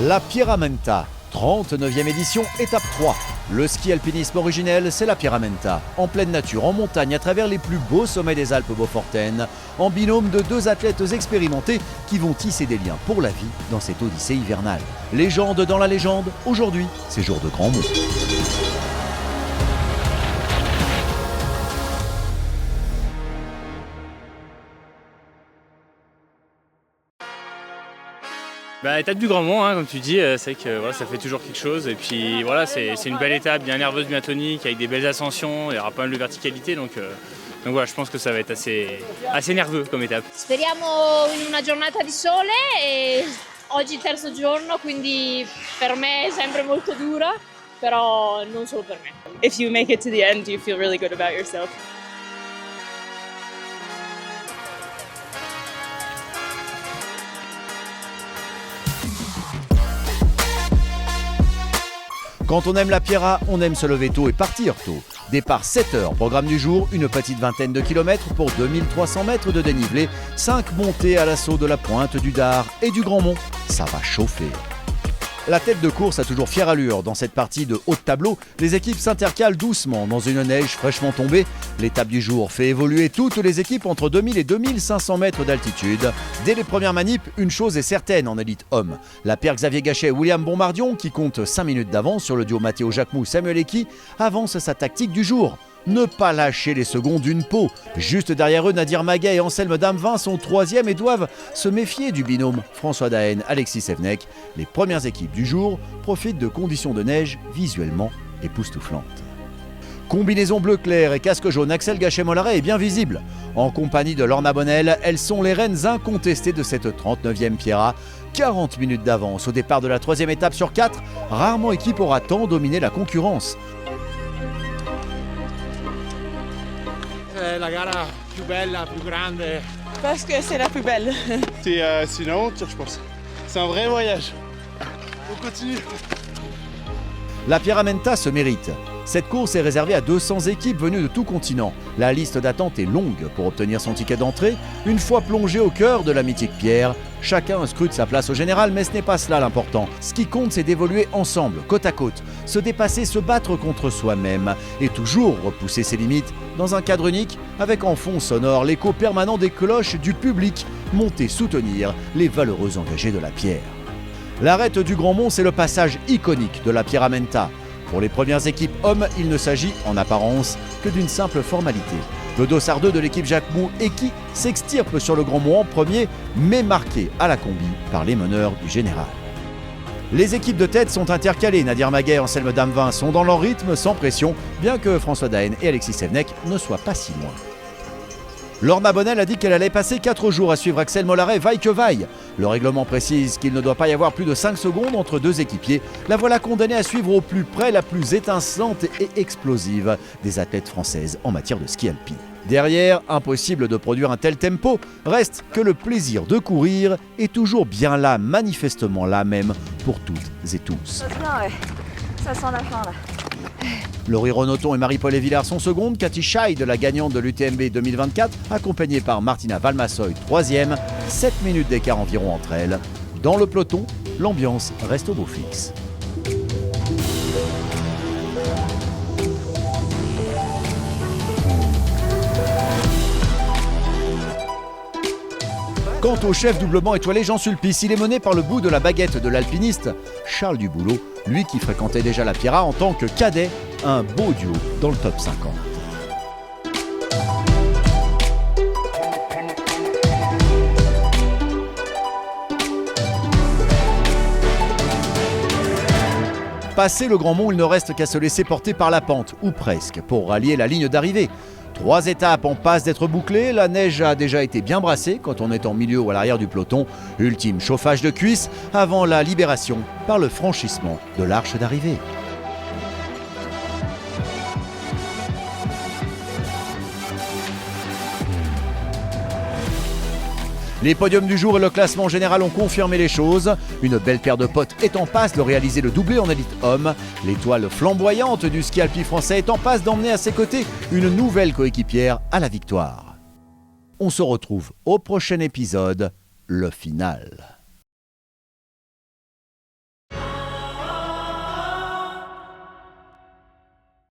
La Pierramenta, 39e édition, étape 3. Le ski alpinisme originel, c'est la Pierramenta. En pleine nature, en montagne, à travers les plus beaux sommets des Alpes beaufortaines, en binôme de deux athlètes expérimentés qui vont tisser des liens pour la vie dans cette odyssée hivernale. Légende dans la légende, aujourd'hui, c'est jour de grand mot. Étape du Grand Mont, comme tu dis, c'est que ça fait toujours quelque chose. Et puis voilà, c'est une belle étape, bien nerveuse, bien tonique, avec des belles ascensions. Il y aura pas mal de verticalité, donc voilà, je pense que ça va être assez nerveux comme étape. Speriamo in una giornata di sole e oggi il terzo giorno, quindi per me è sempre molto dura, però non solo per me. If you make it to the end, you feel really good about yourself. Quand on aime la Pierra, on aime se lever tôt et partir tôt. Départ 7h, programme du jour, une petite vingtaine de kilomètres pour 2300 mètres de dénivelé, 5 montées à l'assaut de la pointe du Dard et du Grand Mont. Ça va chauffer. La tête de course a toujours fière allure. Dans cette partie de haut de tableau, les équipes s'intercalent doucement dans une neige fraîchement tombée. L'étape du jour fait évoluer toutes les équipes entre 2000 et 2500 mètres d'altitude. Dès les premières manips, une chose est certaine en élite homme. La paire Xavier Gachet et William Bombardion, qui compte 5 minutes d'avance sur le duo Matteo Jacquemou-Samuel Eki, avance sa tactique du jour. Ne pas lâcher les seconds d'une peau. Juste derrière eux, Nadir Maguet et Anselme Damevin sont troisième et doivent se méfier du binôme François Daen, Alexis Sevenek. Les premières équipes du jour profitent de conditions de neige visuellement époustouflantes. Combinaison bleu clair et casque jaune, Axel Gachet-Mollaret est bien visible. En compagnie de Lorna Bonnel, elles sont les reines incontestées de cette 39e Pierra. 40 minutes d'avance au départ de la troisième étape sur 4. Rarement équipe aura tant dominé la concurrence. La gara più bella, più grande. Parce que c'est la plus belle. C'est une aventure, je pense. C'est un vrai voyage. On continue. La Pierramenta se mérite. Cette course est réservée à 200 équipes venues de tout continent. La liste d'attente est longue pour obtenir son ticket d'entrée. Une fois plongé au cœur de la mythique pierre, chacun scrute sa place au général, mais ce n'est pas cela l'important. Ce qui compte, c'est d'évoluer ensemble, côte à côte, se dépasser, se battre contre soi-même et toujours repousser ses limites dans un cadre unique, avec en fond sonore l'écho permanent des cloches du public monté soutenir les valeureux engagés de la pierre. L'arête du Grand Mont, c'est le passage iconique de la Pierramenta. Pour les premières équipes hommes, il ne s'agit en apparence que d'une simple formalité. Le dossard 2 de l'équipe Jacquemou Eki s'extirpe sur le Grand Mont en premier, mais marqué à la combi par les meneurs du général. Les équipes de tête sont intercalées. Nadir Maguet et Anselme Damevin sont dans leur rythme, sans pression, bien que François Daen et Alexis Sevenek ne soient pas si loin. Lorna Bonnel a dit qu'elle allait passer 4 jours à suivre Axel Mollaret vaille que vaille. Le règlement précise qu'il ne doit pas y avoir plus de 5 secondes entre deux équipiers. La voilà condamnée à suivre au plus près la plus étincelante et explosive des athlètes françaises en matière de ski alpin. Derrière, impossible de produire un tel tempo. Reste que le plaisir de courir est toujours bien là, manifestement là même, pour toutes et tous. Ça sent la fin là. Laurie Renaudton et Marie-Paul Villard sont secondes, Cathy Scheid, la gagnante de l'UTMB 2024, accompagnée par Martina Valmassoy, troisième, 7 minutes d'écart environ entre elles. Dans le peloton, l'ambiance reste au beau fixe. Quant au chef doublement étoilé Jean Sulpice, il est mené par le bout de la baguette de l'alpiniste Charles Duboulot, lui qui fréquentait déjà la Pierra en tant que cadet, un beau duo dans le top 50. Passé le Grand Mont, il ne reste qu'à se laisser porter par la pente, ou presque, pour rallier la ligne d'arrivée. 3 étapes en passe d'être bouclées, la neige a déjà été bien brassée quand on est en milieu ou à l'arrière du peloton. Ultime chauffage de cuisses avant la libération par le franchissement de l'arche d'arrivée. Les podiums du jour et le classement général ont confirmé les choses. Une belle paire de potes est en passe de réaliser le doublé en élite homme. L'étoile flamboyante du ski alpi français est en passe d'emmener à ses côtés une nouvelle coéquipière à la victoire. On se retrouve au prochain épisode, le final.